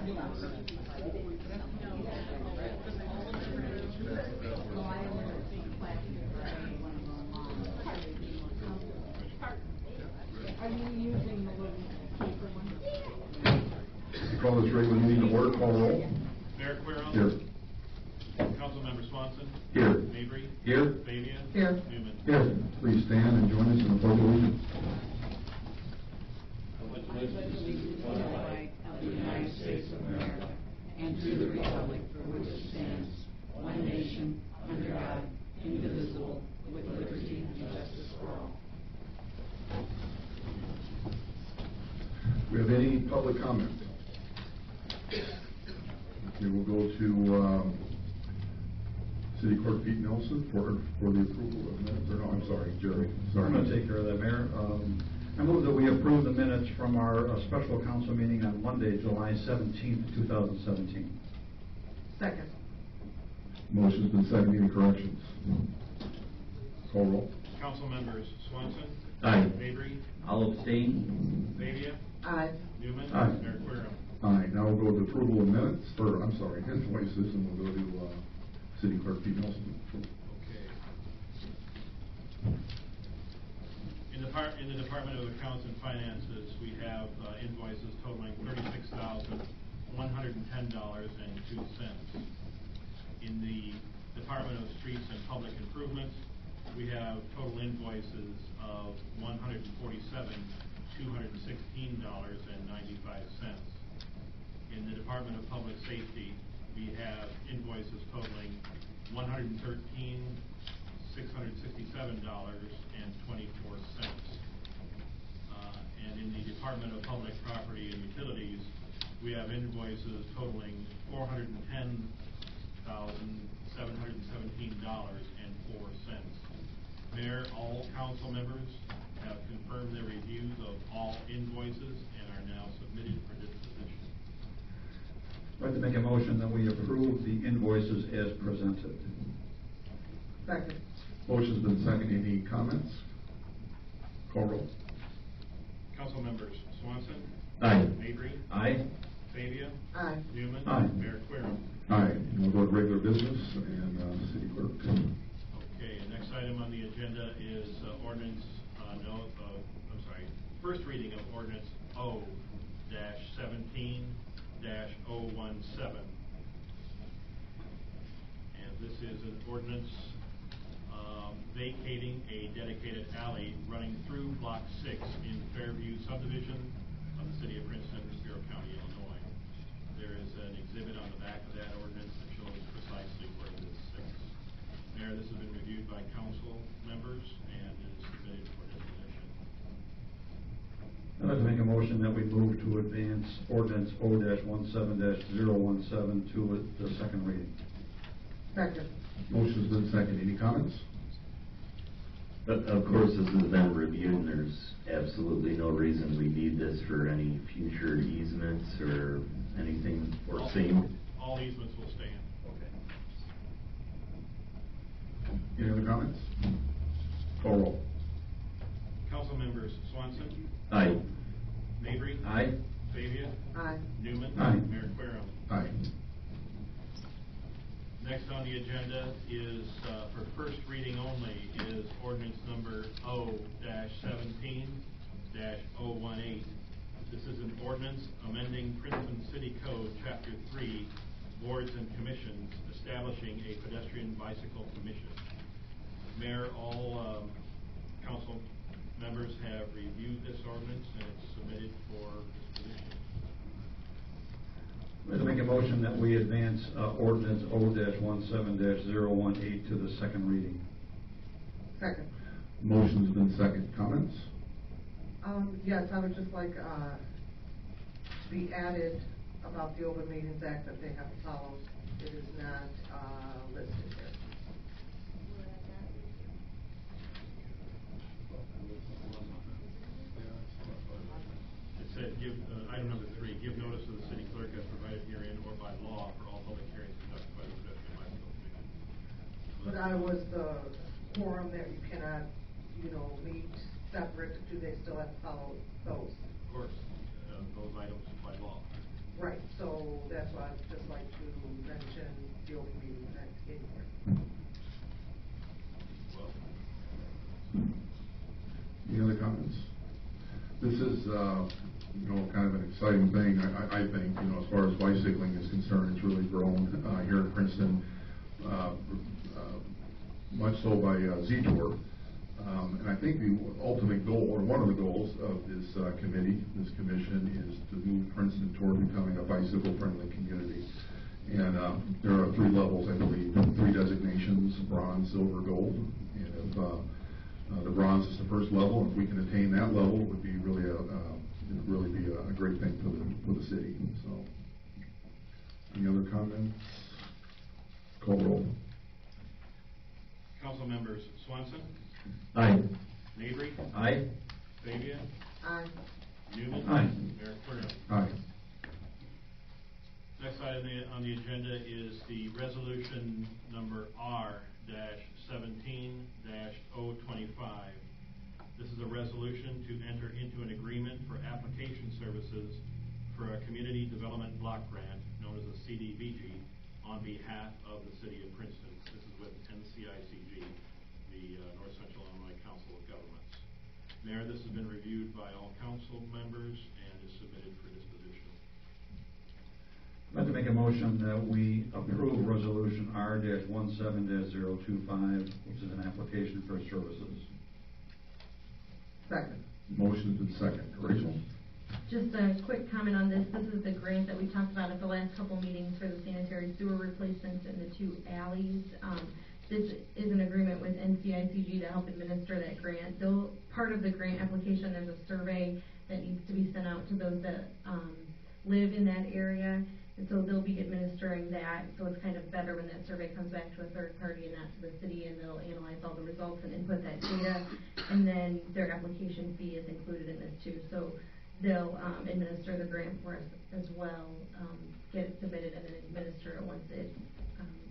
Are you using the wooden paper one? Call this regular meeting to order. Call roll. Mayor Quirrell. Here. Councilmember Swanson. Here. Mabry. Here. Fabia. Here. Newman. Here. Please stand and join us in the pledge of allegiance. Of the United States of America, and to the republic for which it stands, one nation, under God, indivisible, with liberty and justice for all. We have any public comment? Okay, we'll go to City Clerk Pete Nelson for the approval of minutes. Or no, I'm sorry, Jerry. Sorry. I'm going to take care of that, Mayor. I move that we approve the minutes from our special council meeting on Monday, July 17th, 2017. Second. Motion's been seconded. Any corrections? Call roll. Council members Swanson. Aye. Mabry. I'll abstain. Fabia. Aye. Newman. Aye. Mayor Quirrell. Aye. Now we'll go to approval of minutes, or I'm sorry, invoices, and we'll go to City Clerk Pete Nelson. Okay. In the Department of Accounts and Finances, we have invoices totaling $36,110.02. In the Department of Streets and Public Improvements, we have total invoices of $147,216.95. In the Department of Public Safety, we have invoices totaling $113,667.24. And in the Department of Public Property and Utilities, we have invoices totaling $410,717.04. Mayor, all council members have confirmed their reviews of all invoices and are now submitted for disposition. I'd like to make a motion that we approve the invoices as presented. Second. Motion's been seconded. Any comments? Call roll. Council members Swanson. Aye. Mabry. Aye. Fabia. Aye. Newman. Aye. Mayor Quirrell. Aye. And we'll go to regular business and City Clerk. Okay, next item on the agenda is ordinance, first reading of ordinance O-17-017. And this is an ordinance vacating a dedicated alley running through Block 6 in Fairview subdivision of the City of Princeton, Bureau County, Illinois. There is an exhibit on the back of that ordinance that shows precisely where this sits. Mayor, this has been reviewed by council members and is submitted for disposition. I'd like to make a motion that we move to advance ordinance O-17-017 to the second reading. Second. Motion's been seconded. Any comments? But of course, this has been reviewed, and there's absolutely no reason we need this for any future easements or anything foreseen. All easements will stand. Okay. Any other comments? Call roll. Council members Swanson. Aye. Mabry. Aye. Fabia. Aye. Newman. Aye. Mayor Quirrell. Aye. Next on the agenda is, for first reading only, is ordinance number O-17-018. This is an ordinance amending Princeton City Code, Chapter 3, Boards and Commissions, establishing a pedestrian bicycle commission. Mayor, all council members have reviewed this ordinance and it's submitted for disposition. I'd like to make a motion that we advance ordinance O-17-018 to the second reading. Second. Motion's been seconded. Comments? Yes, I would just like be added about the Open Meetings Act that they have to follow. It is not listed here. It said, item number 3, give notice to the city clerk as provided herein or by law for all public hearings conducted by the pedestrian bicycle commission. But I was the quorum that you cannot, meet separate. Do they still have to follow those? Of course, those items by law. Right, so mention the Open Meetings Act anywhere. Any other comments? This is, kind of an exciting thing, I think, as far as bicycling is concerned. It's really grown here in Princeton, much so by Z-Tour. And I think the ultimate goal, or one of the goals of this this commission, is to move Princeton toward becoming a bicycle-friendly community. And there are 3 levels, I believe, 3 designations: bronze, silver, gold. And if the bronze is the first level, if we can attain that level, it would be really a great thing for the city. So, any other comments? Call roll. Council members Swanson, Aye. Mabry, Aye. Fabia, Aye. Newman. Aye. Mayor Querom. Aye. Next item on the agenda is the resolution number R-17-025. This is a resolution to enter into an agreement for application services for a community development block grant known as a CDBG on behalf of the city of Princeton. This is with NCICG, the North Central Illinois Council of Governments. Mayor, this has been reviewed by all council members and is submitted for disposition. I'd like to make a motion that we approve Resolution R-17-025, which is an application for services. Second. Motion's been second. Rachel? Just a quick comment on this. This is the grant that we talked about at the last couple meetings for the sanitary sewer replacements in the 2 alleys. This is an agreement with NCICG to help administer that grant. Part of the grant application, there's a survey that needs to be sent out to those that live in that area. And so they'll be administering that. So it's kind of better when that survey comes back to a third party and not to the city, and they'll analyze all the results and input that data. And then their application fee is included in this too. So they'll administer the grant for us as well, get it submitted, and then administer it once it's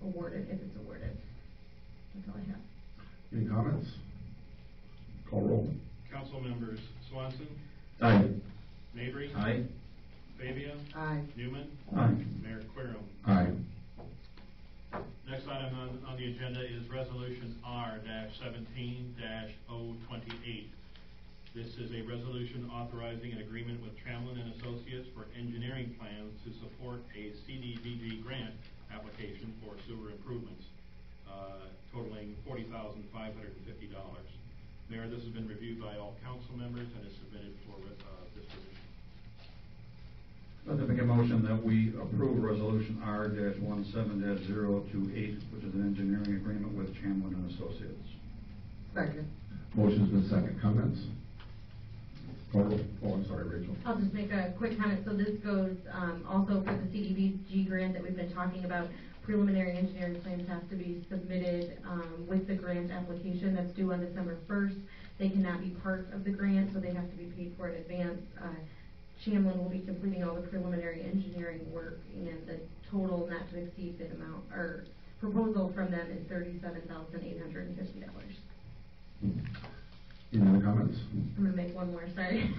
awarded, if it's awarded. That's all I have. Any comments? Call roll. Council members Swanson, Aye. Mabry, Aye. Fabia, Aye. Newman, Aye. Mayor Querom. Aye. Next item on the agenda is Resolution R-17-028. This is a resolution authorizing an agreement with Tramlin and Associates for engineering plans to support a CDBG grant application for sewer improvements, totaling $40,550. Mayor, this has been reviewed by all council members and is submitted for disposition. I'd like to make a motion that we approve Resolution R-17-028, which is an engineering agreement with Chamlin and Associates. Second. Motion's been second. Comments? Call roll. Oh, I'm sorry, Rachel. I'll just make a quick comment. So this goes also for the CDBG grant that we've been talking about. Preliminary engineering plans have to be submitted with the grant application that's due on December 1st. They cannot be part of the grant, so they have to be paid for in advance. Chamlin will be completing all the preliminary engineering work, and the total not to exceed bid amount, or proposal from them, is $37,850. Any other comments? I'm going to make one more, sorry.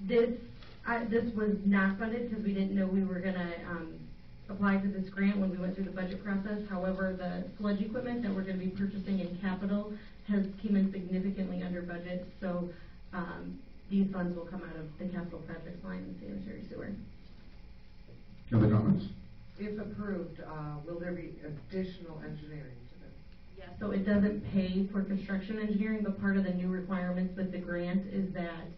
This was not funded because we didn't know we were going to apply for this grant when we went through the budget process. However, the sludge equipment that we're going to be purchasing in capital came in significantly under budget, so these funds will come out of the capital projects line in sanitary sewer. Other comments? If approved, will there be additional engineering to this? Yeah, so it doesn't pay for construction engineering, but part of the new requirements with the grant is that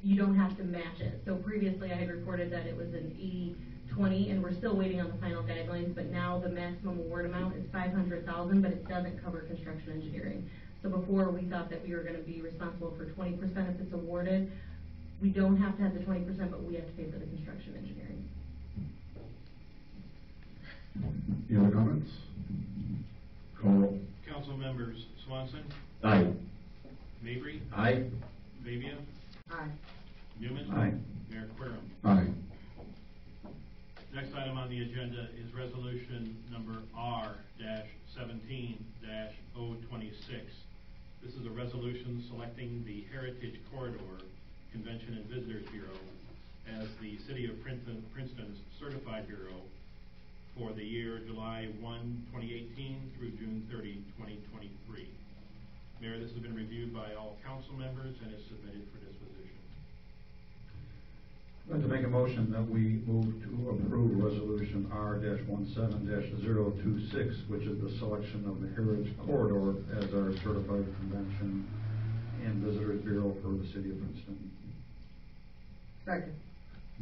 you don't have to match it. So previously I had reported that it was an 80-20, and we're still waiting on the final guidelines, but now the maximum award amount is $500,000, but it doesn't cover construction engineering. So before we thought that we were going to be responsible for 20% if it's awarded. We don't have to have the 20%, but we have to pay for the construction engineering. Any other comments? Call roll. Council members Swanson, Aye. Mabry, Aye. Fabia, Aye. Newman, Aye. Mayor Querom. Aye. Next item on the agenda is resolution number R-17-026. This is a resolution selecting the Heritage Corridor Convention and Visitors Bureau as the City of Princeton's Certified Bureau for the year July 1, 2018 through June 30, 2023. Mayor, this has been reviewed by all council members and is submitted for disposition. I'd like to make a motion that we move to approve Resolution R-17-026, which is the selection of the Heritage Corridor as our certified convention and visitors bureau for the city of Princeton. Second.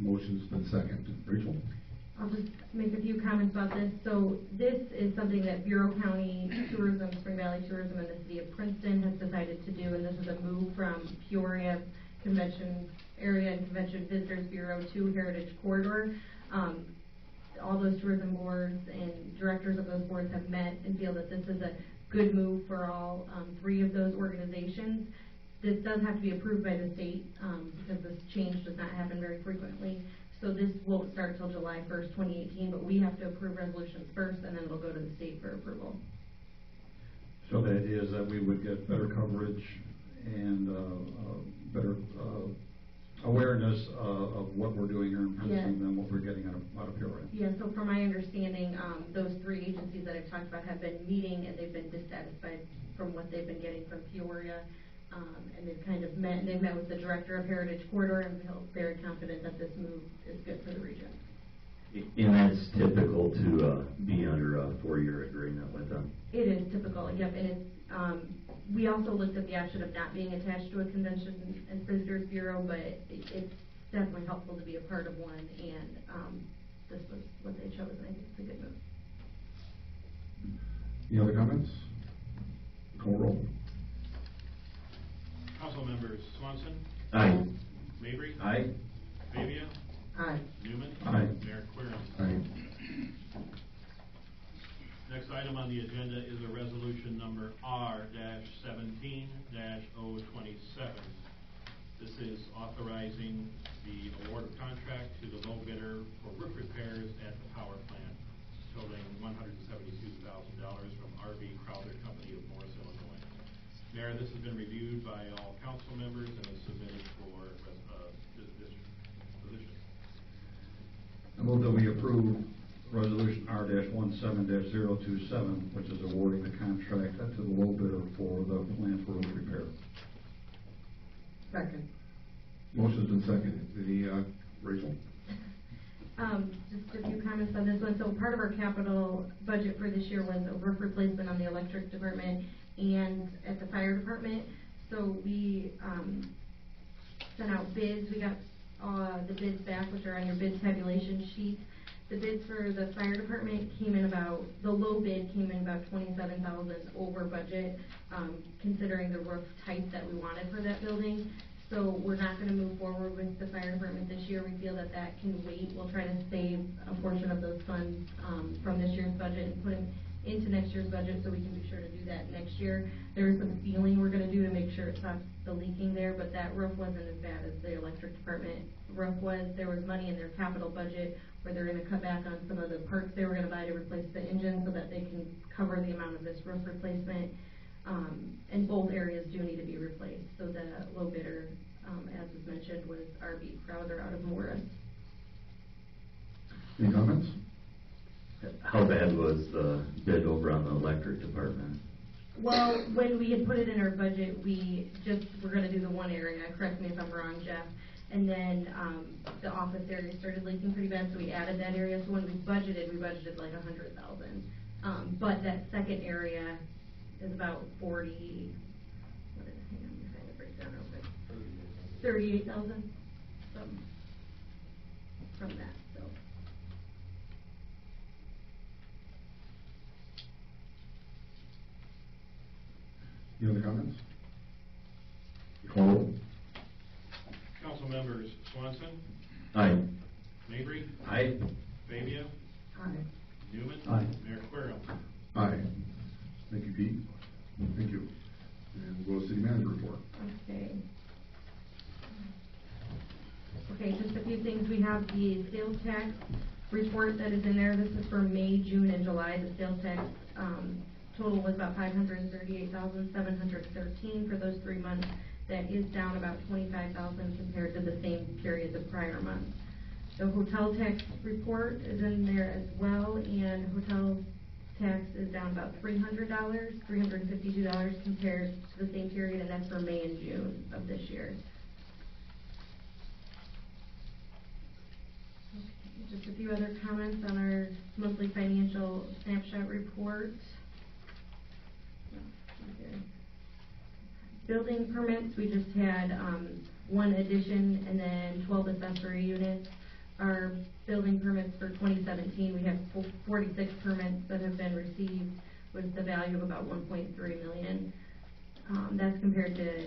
Motion's been seconded. Rachel? I'll just make a few comments about this. So this is something that Bureau County Tourism, Spring Valley Tourism, and the city of Princeton has decided to do, and this is a move from Peoria Convention Area and Convention Visitors Bureau to Heritage Corridor. All those tourism boards and directors of those boards have met and feel that this is a good move for all three of those organizations. This does have to be approved by the state because this change does not happen very frequently. So this won't start till July 1st, 2018, but we have to approve resolutions first, and then it'll go to the state for approval. So the idea is that we would get better coverage and better awareness of what we're doing here in Princeton than what we're getting out of Peoria. Yeah, so from my understanding, those three agencies that I've talked about have been meeting, and they've been dissatisfied from what they've been getting from Peoria. And they've kind of met with the director of Heritage Corridor and feel very confident that this move is good for the region. And that's typical to be under a 4-year agreement with them? It is typical, yep. And it's, we also looked at the option of not being attached to a convention and visitors bureau, but it's definitely helpful to be a part of one, and this was what they chose, and I think it's a good move. Any other comments? Call roll. Council members Swanson. Aye. Mabry. Aye. Fabia. Aye. Newman. Aye. Mayor Querom. Aye. Next item on the agenda is a resolution number R-17-027. This is authorizing the award of contract to the low bidder for roof repairs at the power plant, totaling $172,000 from R.B. Crowther Company of Morris, Illinois. Mayor, this has been reviewed by all council members and is submitted for disposition. I move that we approve Resolution R-17-027, which is awarding the contract to the low bidder for the plant roof repair. Second. Motion's been seconded. Any, Rachel? Just a few comments on this one. So part of our capital budget for this year was a roof replacement on the electric department and at the fire department. So we sent out bids. We got the bids back, which are on your bid tabulation sheet. The bids for the fire department came in about, the low bid came in about $27,000 over budget, considering the roof type that we wanted for that building. So we're not going to move forward with the fire department this year. We feel that that can wait. We'll try to save a portion of those funds from this year's budget and put them into next year's budget, so we can be sure to do that next year. There is some sealing we're going to do to make sure it stops the leaking there, but that roof wasn't as bad as the electric department roof was. There was money in their capital budget where they're going to cut back on some of the parts they were going to buy to replace the engine so that they can cover the amount of this roof replacement. And both areas do need to be replaced. So the low bidder, as was mentioned, was R.B. Crowther out of Morris. Any comments? How bad was the bid over on the electric department? Well, when we had put it in our budget, we just were going to do the one area. Correct me if I'm wrong, Jeff. And then the office area started leaking pretty bad, so we added that area. So when we budgeted like $100,000. But that second area is about 40. What is it? Hang on, I'm trying to break down real quick. 38,000 from that. So. Any other comments? Call roll. Council members Swanson. Aye. Mabry. Aye. Fabia. Aye. Newman. Aye. Mayor Querom. Aye. Thank you, Pete. Thank you. And we'll go to city manager report. Okay. Okay, just a few things. We have the sales tax report that is in there. This is for May, June, and July. The sales tax total was about $538,713 for those 3 months. That is down about $25,000 compared to the same period the prior month. The hotel tax report is in there as well, and hotel tax is down about $300, $352 compared to the same period, and that's for May and June of this year. Okay, just a few other comments on our monthly financial snapshot report. Building permits, we just had one addition and then 12 accessory units. Our building permits for 2017, we have 46 permits that have been received with the value of about $1.3 million. That's compared to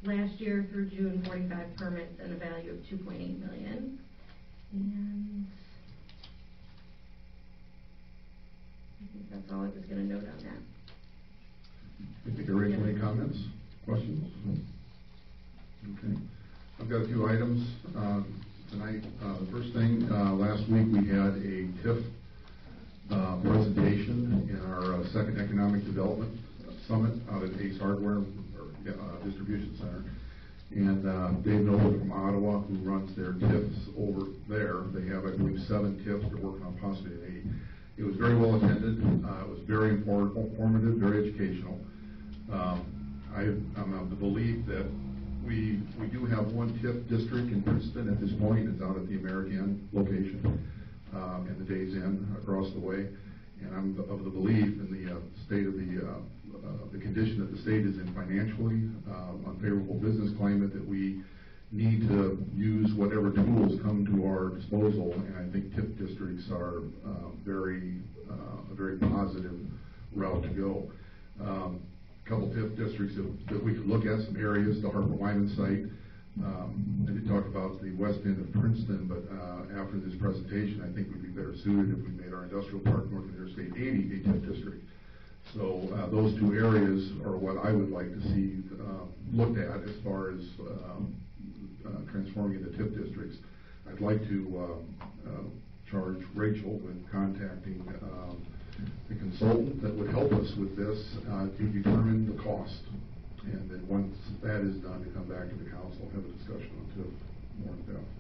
last year through June, 45 permits and a value of $2.8 million. And I think that's all I was going to note on that. I think, Rachel, any comments, questions? Okay. I've got a few items tonight. The first thing, last week we had a TIF presentation in our second Economic Development Summit out at Ace Hardware Distribution Center. And Dave Noble from Ottawa, who runs their TIFs over there, they have, I believe, 7 TIFs. They're working on possibly an 8. It was very well attended. It was very informative, very educational. I'm of the belief that we do have one TIF district in Princeton at this point. It's out at the American location in the Days Inn across the way. And I'm of the belief in the state of the condition that the state is in financially, unfavorable business climate, that we need to use whatever tools come to our disposal. And I think TIF districts are a very positive route to go. A couple TIF districts that we could look at, some areas, the Harper Wyman site. I did talk about the west end of Princeton, but after this presentation, I think we'd be better suited if we made our industrial park North Interstate 80 a TIF district. So those two areas are what I would like to see looked at as far as transforming into TIF districts. I'd like to charge Rachel with contacting the consultant that would help us with this to determine the cost. And then once that is done, to come back to the council and have a discussion on TIF more in depth.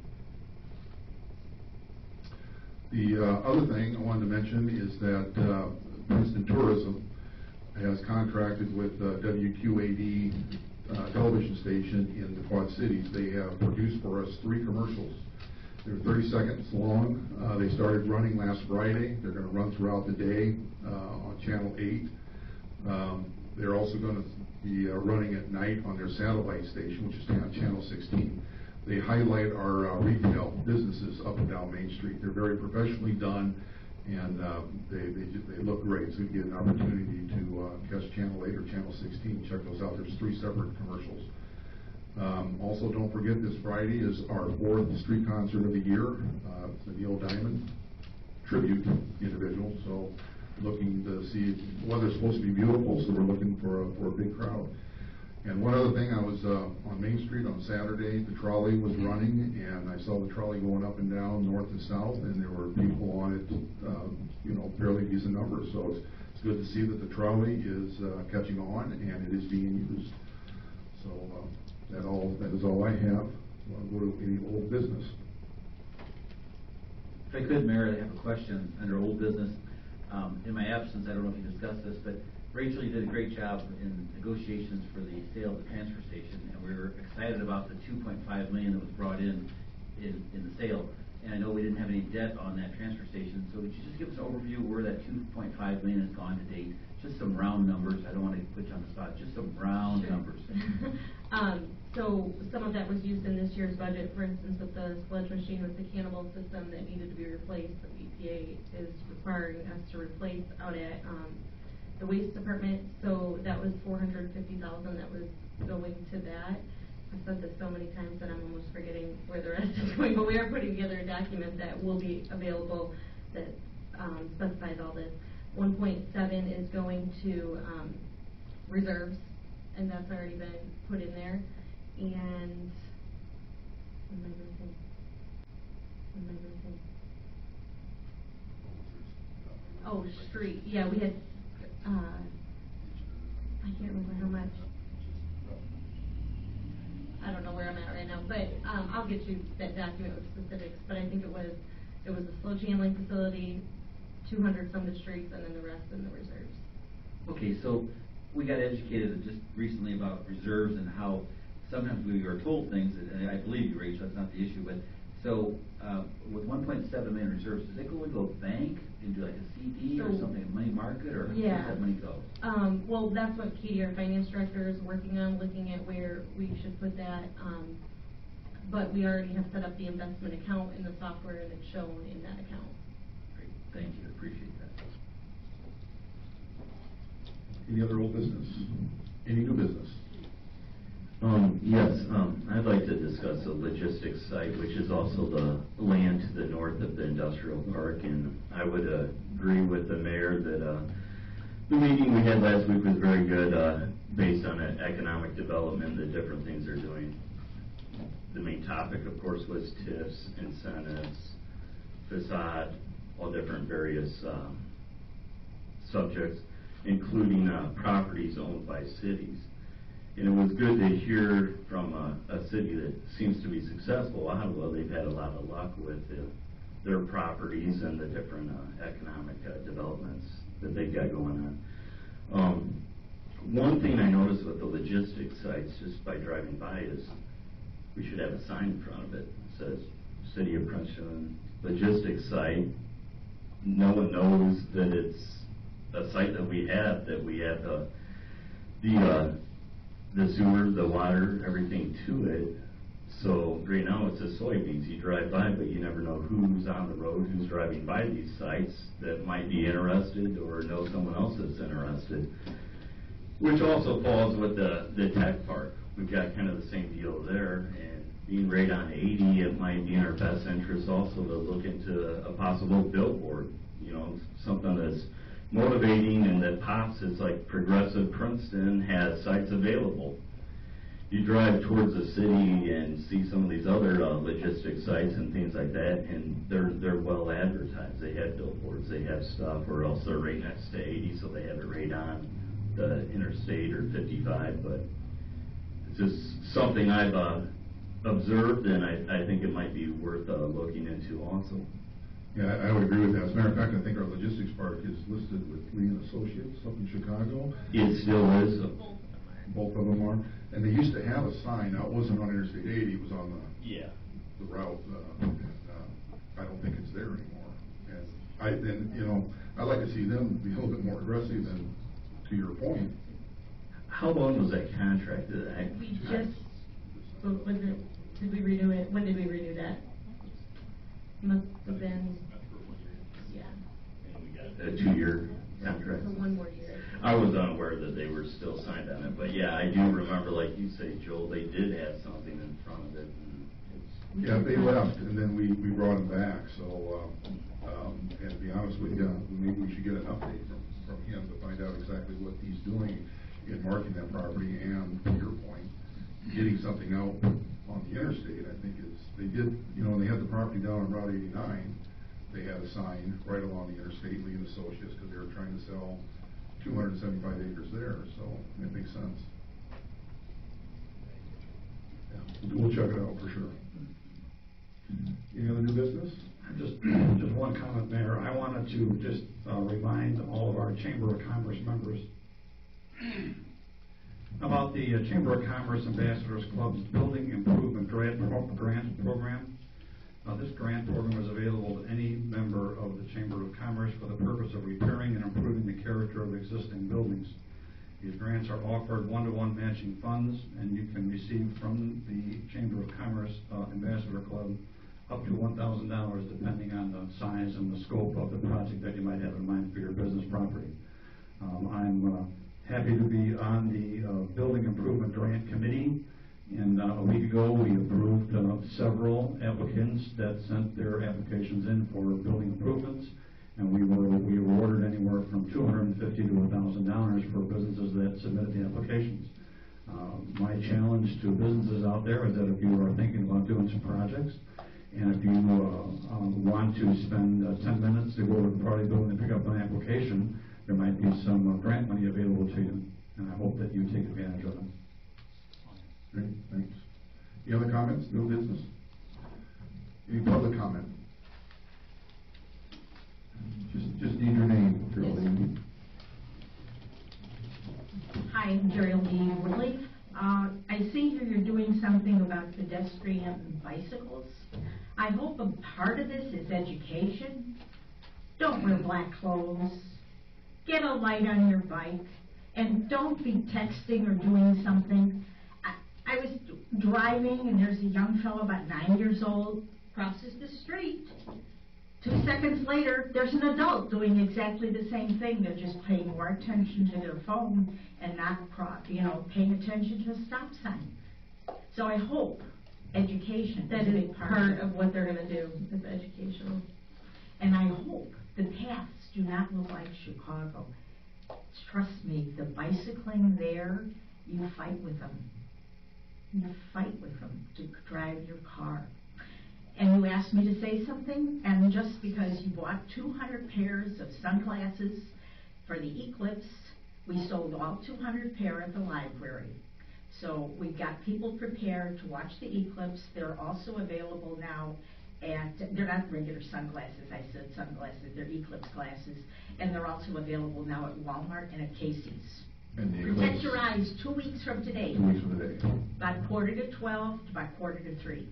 The other thing I wanted to mention is that Princeton Tourism has contracted with WQAD television station in the Quad Cities. They have produced for us 3 commercials. They're 30 seconds long. They started running last Friday. They're going to run throughout the day on Channel 8. They're also going to be running at night on their satellite station, which is on Channel 16. They highlight our retail businesses up and down Main Street. They're very professionally done, and they look great. So you get an opportunity to catch Channel 8 or Channel 16. Check those out. There's 3 separate commercials. Also, don't forget, this Friday is our 4th street concert of the year. It's the Neil Diamond tribute individual. So looking to see, the weather's supposed to be beautiful, so we're looking for a big crowd. And one other thing, I was on Main Street on Saturday. The trolley was running, and I saw the trolley going up and down, north and south, and there were people on it, fairly decent numbers. So it's good to see that the trolley is catching on and it is being used. So that is all I have. I'll go to any old business. If I could, Mayor, I have a question under old business. In my absence, I don't know if you discussed this, but Rachel, you did a great job in negotiations for the sale of the transfer station, and we were excited about the $2.5 million that was brought in the sale. And I know we didn't have any debt on that transfer station, so would you just give us an overview of where that $2.5 million has gone to date? Just some round numbers. I don't want to put you on the spot. Just some round numbers. So some of that was used in this year's budget. For instance, with the sludge machine with the cannibal system that needed to be replaced, the EPA is requiring us to replace out at the waste department. So that was $450,000 that was going to that. I've said this so many times that I'm almost forgetting where the rest is going, but we are putting together a document that will be available that specifies all this. 1.7 is going to reserves, and that's already been put in there. And what am I missing? Oh, street. Yeah, we had, I can't remember how much. I don't know where I'm at right now, but I'll get issued that document with specifics, but I think it was a sludge handling facility, 200 from the streets, and then the rest in the reserves. Okay, so we got educated just recently about reserves and how sometimes we are told things, and I believe you, Rachel, that's not the issue, but so with 1.7 million reserves, does it go into a bank, into like a CD or something, a money market, or where does that money go? Well, that's what Katie, our finance director, is working on, looking at where we should put that. But we already have set up the investment account in the software, and it's shown in that account. Great, thank you, appreciate that. Any other old business? Any new business? Yes, I'd like to discuss a logistics site, which is also the land to the north of the industrial park, and I would agree with the mayor that the meeting we had last week was very good, based on economic development, the different things they're doing. The main topic, of course, was TIFs, incentives, facade, all different various subjects, including properties owned by cities. And it was good to hear from a city that seems to be successful, Ottawa. They've had a lot of luck with their properties and the different economic developments that they've got going on. One thing I noticed with the logistics sites, just by driving by, is we should have a sign in front of it. It says, City of Princeton Logistics Site. No one knows that it's a site that we have the sewer, the water, everything to it. So right now it's a soybeans. You drive by, but you never know who's on the road, who's driving by these sites that might be interested or know someone else that's interested. Which also falls with the tech park. We've got kind of the same deal there, and being right on 80, it might be in our best interest also to look into a possible billboard, something that's motivating and that pops. It's like Progressive Princeton has sites available. You drive towards the city and see some of these other logistics sites and things like that, and they're well advertised. They have billboards, they have stuff, or else they're right next to 80, so they have it right on the interstate or 55. But it's just something I've observed, and I think it might be worth looking into also. Yeah, I would agree with that. As a matter of fact, I think our logistics park is listed with Lee and Associates up in Chicago. It still is. Both of them are. And they used to have a sign. Now, it wasn't on Interstate 80. It was on the route. I don't think it's there anymore. And I'd like to see them be a little bit more aggressive. And to your point, how long was that contract? We just, did we renew it? When did we renew that? Must have been, yeah. And we got a 2-year contract. So 1 more year. I was unaware that they were still signed on it, but yeah, I do remember, like you say, Joel, they did have something in front of it. Yeah, they left, and then we brought them back. So, and to be honest with you, maybe we should get an update from him to find out exactly what he's doing in marking that property. And to your point, getting something out on the interstate, I think they did. When they had the property down on Route 89, they had a sign right along the interstate, Lee and Associates, because they were trying to sell 275 acres there. So it makes sense. Yeah, we'll check it out for sure. Any other new business? Just one comment, Mayor. I wanted to just remind all of our Chamber of Commerce members about the Chamber of Commerce Ambassadors Club's Building Improvement Grant Program. This grant program is available to any member of the Chamber of Commerce for the purpose of repairing and improving the character of existing buildings. These grants are offered one-to-one matching funds, and you can receive from the Chamber of Commerce Ambassador Club up to $1,000, depending on the size and the scope of the project that you might have in mind for your business property. I'm happy to be on the Building Improvement Grant Committee, and a week ago we approved several applicants that sent their applications in for building improvements, and we were awarded anywhere from $250 to $1,000 for businesses that submitted the applications. My challenge to businesses out there is that if you are thinking about doing some projects, and if you want to spend 10 minutes to go to the party building and pick up an application, there might be some grant money available to you, and I hope that you take advantage of it. Great, thanks. Any other comments? No business? comment? Just need your name, Geraldine. Hi, I'm Geraldine Woodley. I see here you're doing something about pedestrian bicycles. I hope a part of this is education. Don't wear black clothes. Get a light on your bike. And don't be texting or doing something. I was driving and there's a young fellow about 9 years old crosses the street. 2 seconds later, there's an adult doing exactly the same thing. They're just paying more attention to their phone and not, paying attention to a stop sign. So I hope education That is a is big part of what they're gonna do, is educational. And I hope the paths do not look like Chicago. Trust me, the bicycling there, you fight with them. You fight with them to drive your car. And you asked me to say something, and just because you bought 200 pairs of sunglasses for the eclipse, we sold all 200 pair at the library. So we've got people prepared to watch the eclipse. They're also available now they're not regular sunglasses, I said sunglasses, they're eclipse glasses. And they're also available now at Walmart and at Casey's. And the Protect eclipse- your eyes 2 weeks from today. 2 weeks from today. About 2:45 to about 2:45.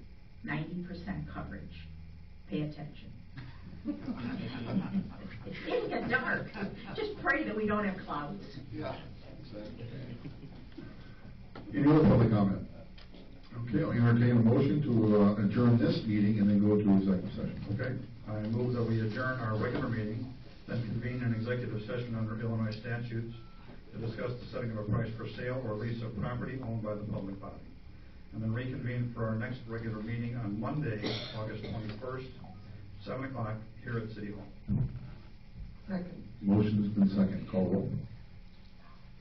90% coverage. Pay attention. It's getting get dark. Just pray that we don't have clouds. Yeah. Any other public comment? Okay, I'll entertain a motion to adjourn this meeting and then go to executive session. Okay, I move that we adjourn our regular meeting, then convene an executive session under Illinois statutes to discuss the setting of a price for sale or lease of property owned by the public body. And then reconvene for our next regular meeting on Monday, August 21st, 7 o'clock, here at City Hall. Second. Motion's been second. Call roll.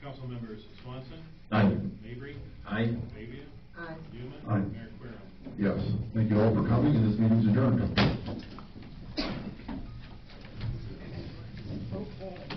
Council members Swanson. Aye. Mabry. Aye. Fabia. Aye. Newman. Aye. Mayor Querem. Yes. Thank you all for coming, and this meeting's adjourned. Okay.